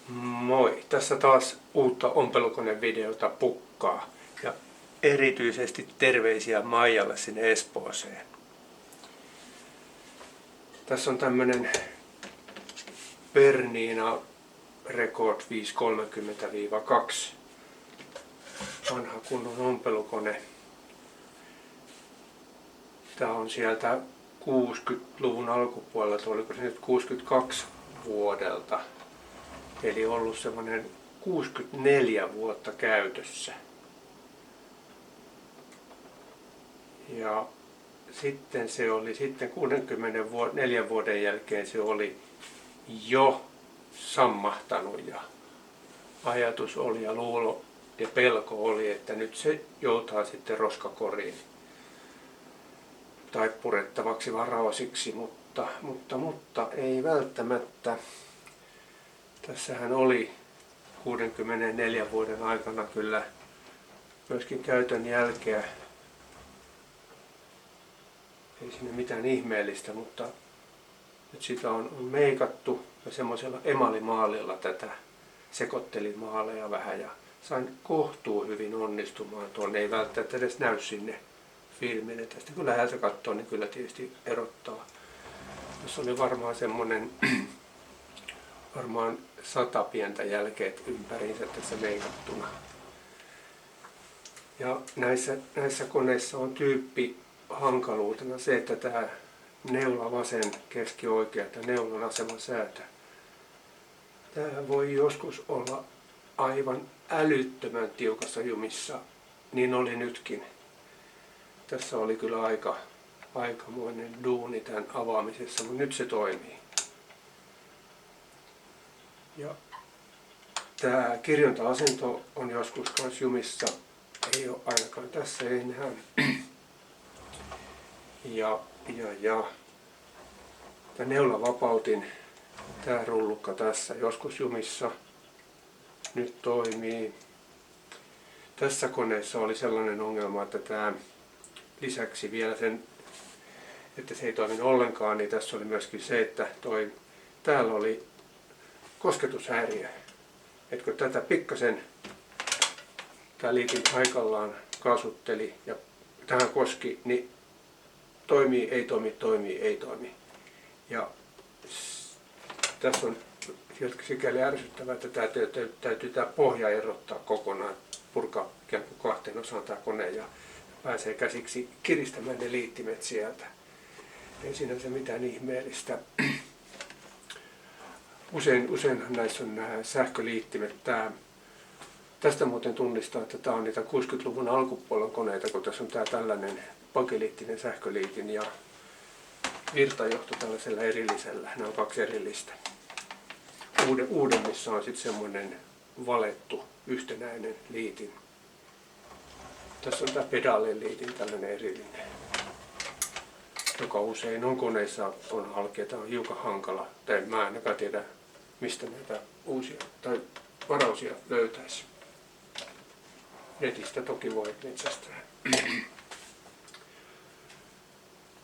Moi! Tässä taas uutta ompelukonevideota pukkaa ja erityisesti terveisiä Maijalle sinne Espooseen. Tässä on tämmönen Bernina Record 530-2 vanha kunnon ompelukone. Tää on sieltä 60-luvun alkupuolelta, oliko se nyt 62 vuodelta. Eli ollut semmoinen 64 vuotta käytössä. Ja sitten se oli, 64 vuoden jälkeen se oli jo sammahtanut ja ajatus oli ja luulo ja pelko oli, että nyt se joutaa sitten roskakoriin tai purettavaksi varaosiksi, mutta ei välttämättä. Tässähän oli 64 vuoden aikana kyllä myöskin käytön jälkeä. Ei siinä mitään ihmeellistä, mutta nyt sitä on meikattu ja semmoisella emalimaalilla tätä sekoittelin maaleja vähän ja sain kohtuu hyvin onnistumaan tuonne. Ei välttämättä edes näy sinne filmille. Tästä kun läheltä katsoo, niin kyllä tietysti erottaa. Tässä oli varmaan semmoinen varmaan 100 pientä jälkeet ympäriinsä tässä meikattuna. Ja näissä koneissa on tyyppi hankaluutena se, että tämä neula vasen, keski oikea ja neulan aseman säätö. Tämä voi joskus olla aivan älyttömän tiukassa jumissa, niin oli nytkin. Tässä oli kyllä aikamoinen duuni tämän avaamisessa, mutta nyt se toimii. Ja tämä kirjonta-asento on joskus kans jumissa, ei ole ainakaan tässä enää. Ja tämä neulavapautin, tämä rullukka tässä joskus jumissa, nyt toimii. Tässä koneessa oli sellainen ongelma, että tämä lisäksi vielä sen, että se ei toiminut ollenkaan, niin tässä oli myöskin se, että täällä oli kosketushäiriö. Että kun tätä pikkasen tämä liitin paikallaan kaasutteli ja tähän koski, niin toimii, ei toimi, toimii, ei toimi. Ja tässä on sikäli ärsyttävää, että täytyy tämä pohja erottaa kokonaan, purkaa ikään kuin kahteen osaan tämä kone ja pääsee käsiksi kiristämään ne liittimet sieltä. Ei siinä se mitään ihmeellistä. Useinhan näissä on nämä sähköliittimet. Tästä muuten tunnistaa, että tämä on niitä 60-luvun alkupuolen koneita, kun tässä on tämä tällainen pakeliittinen sähköliitin ja virtajohto tällaisella erillisellä. Nämä on kaksi erillistä. Uudemmissa on sitten semmoinen valettu yhtenäinen liitin. Tässä on tämä pedaalien liitin tällainen erillinen, joka usein on koneissa on halkea. Tämä on hiukan hankala. Tai mä ainakaan tiedä, mistä näitä uusia tai varausia löytäisi. Netistä toki voi metsästää.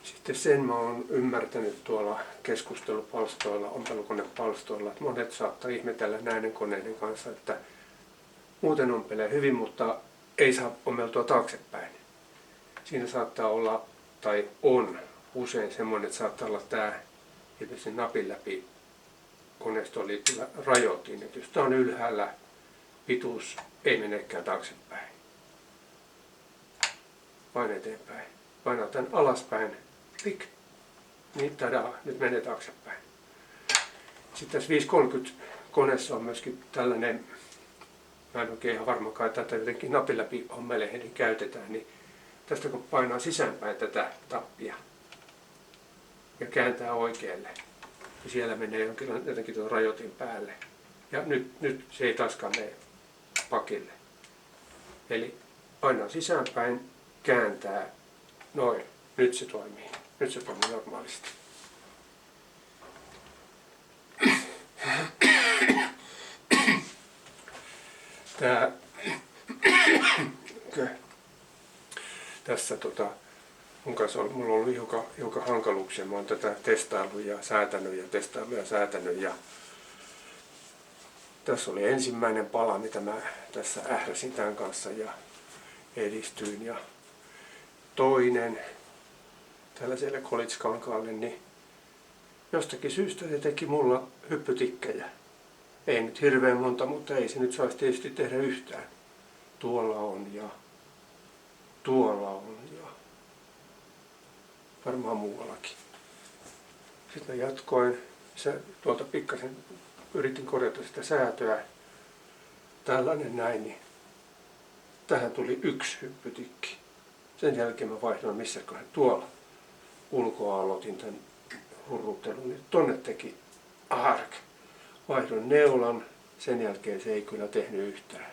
Sitten sen mä oon ymmärtänyt tuolla keskustelupalstoilla, ompelukonepalstoilla, että monet saattaa ihmetellä näiden koneiden kanssa, että muuten ompelee hyvin, mutta ei saa ommeltua taaksepäin. Siinä saattaa olla, tai on usein semmoinen, että saattaa olla tämä ilmeisesti napin läpi koneistoon liittyvä rajoitin. Että jos tämä on ylhäällä, pituus ei menekään taaksepäin, vain eteenpäin. Painaa tämän alaspäin, klik, niin tadaa, nyt menee taaksepäin. Sitten tässä 530 koneessa on myöskin tällainen, mä en oikein ihan varmakaan, että tätä jotenkin napin läpi ommelehen käytetään, niin tästä kun painaa sisäänpäin tätä tappia ja kääntää oikealle, niin siellä menee jotenkin tuon rajoitin päälle. Ja nyt se ei taaskaan mene pakille. Eli painaa sisäänpäin, kääntää, noin, nyt se toimii. Nyt se toimii normaalisti. Tässä mun kanssa mulla on ollut hiukan hankaluuksia. Mä oon tätä testaillut ja säätänyt ja Tässä oli ensimmäinen pala, mitä mä tässä ähräsin tämän kanssa ja edistyin. Ja toinen tällaiselle kolitsikankaalle, niin jostakin syystä se teki mulla hyppytikkejä. Ei nyt hirveän monta, mutta ei se nyt saisi tietysti tehdä yhtään. Tuolla on ja tuolla on ja varmaan muuallakin. Sitten mä jatkoin, tuolta pikkasen yritin korjata sitä säätöä. Tällainen näin, niin tähän tuli yksi hyppytikki. Sen jälkeen mä vaihdoin missäköhän tuolla ulkoa aloitin tämän hurruttelun, niin tonne teki ark. Vaihdoin neulan, sen jälkeen se ei kyllä tehnyt yhtään.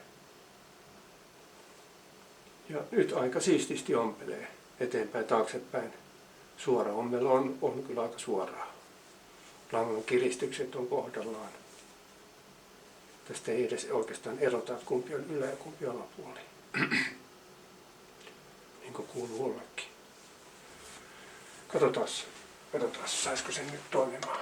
Ja nyt aika siististi ompelee eteenpäin, taaksepäin. Suora ommelu on kyllä aika suoraa. Langan kiristykset on kohdallaan. Tästä ei edes oikeastaan erota, että kumpi on ylä- ja kumpi alapuoli. Niin kuin kuuluu ollakin. Katsotaan, saisiko sen nyt toimimaan.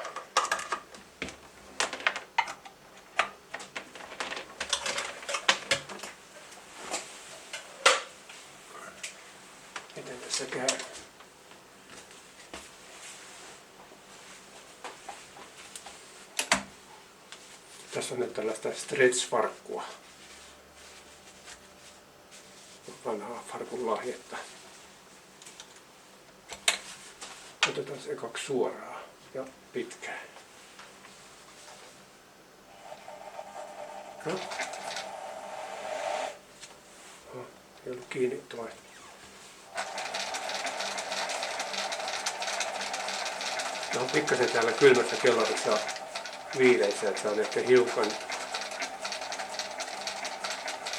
Miten tässä käy? Tässä on nyt tällaista stretch-farkkua. Vanhaa farkun lahjetta. Otetaan se kaksi suoraa ja pitkää. No. Ei ollut kiinni toi. No on pikkasen täällä kylmässä kellarissa viileissä, että se on ehkä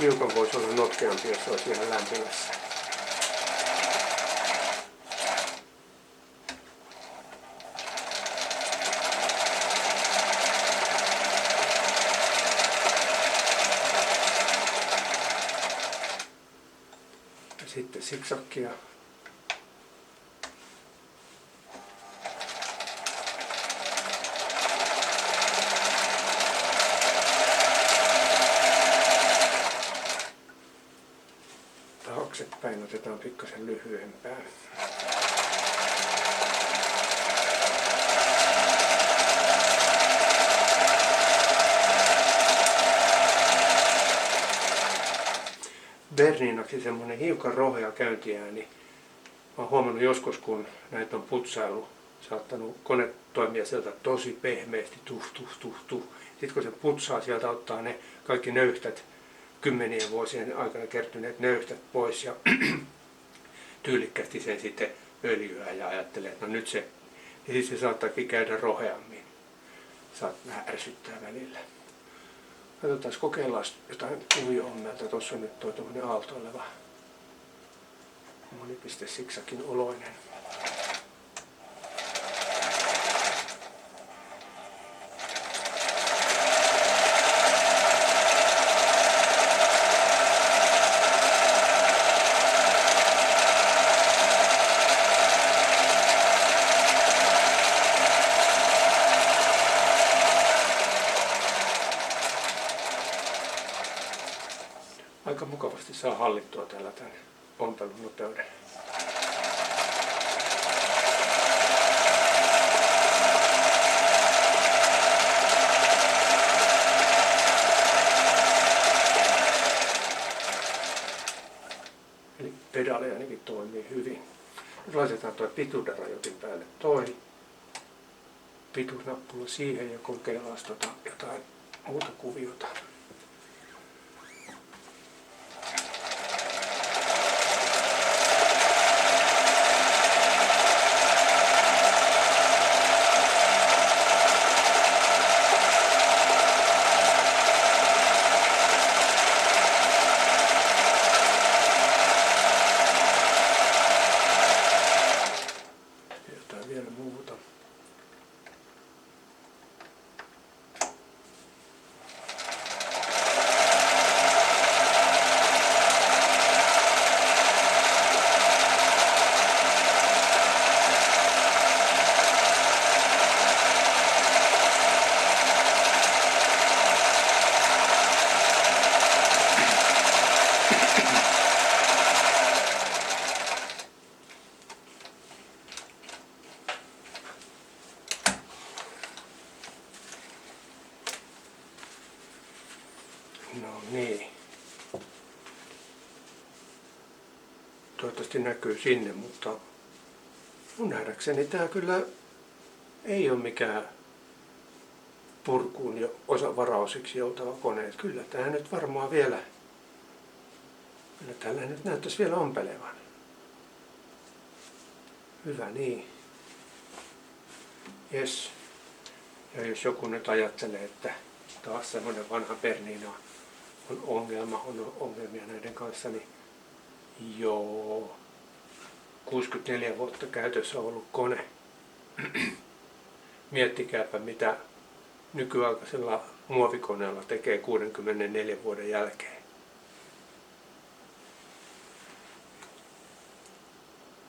hiukan voisi olla notkeampi, jos se olisi ihan lämpimässä. Ja sitten siksakkia. Taaksepäin otetaan pikkasen lyhyempää. Berninaksi semmonen hiukan rohea käyntiääni. Mä oon huomannut joskus, kun näitä on putsailu, saattanut kone toimia sieltä tosi pehmeästi, tuh. Sitten kun se putsaa, sieltä ottaa ne kaikki nöyhtät, kymmenien vuosien aikana kertyneet nöyhtät pois ja tyylikkästi sen sitten öljyä ja ajattelee, että no nyt se, ja sitten se saattaakin käydä roheammin. Saat vähän ärsyttää välillä. Katsotaan, kokeillaan jotain kuvio-ommelta. Tuossa on nyt tuo tuommoinen aaltoileva monipiste siksakin oloinen. Aika mukavasti saa hallittua tällä tämän ompelun nopeuden. Eli pedaali ainakin toimii hyvin. Nyt laitetaan tuo pituudenrajoitin päälle toi pituusnappula siihen ja kokeillaan jotain muuta kuviota. Vielä muuta. No niin. Toivottavasti näkyy sinne, mutta mun nähdäkseni tää kyllä ei ole mikään purkuun jo osavarausiksi joutava kone. Kyllä tää nyt varmaan vielä, kyllä täällä nyt näyttäisi vielä ompelevan. Hyvä niin. Jes. Ja jos joku nyt ajattelee, että taas semmoinen vanha Bernina on ongelmia näiden kanssa, niin joo, 64 vuotta käytössä ollut kone. Miettikääpä mitä nykyaikaisella muovikoneella tekee 64 vuoden jälkeen.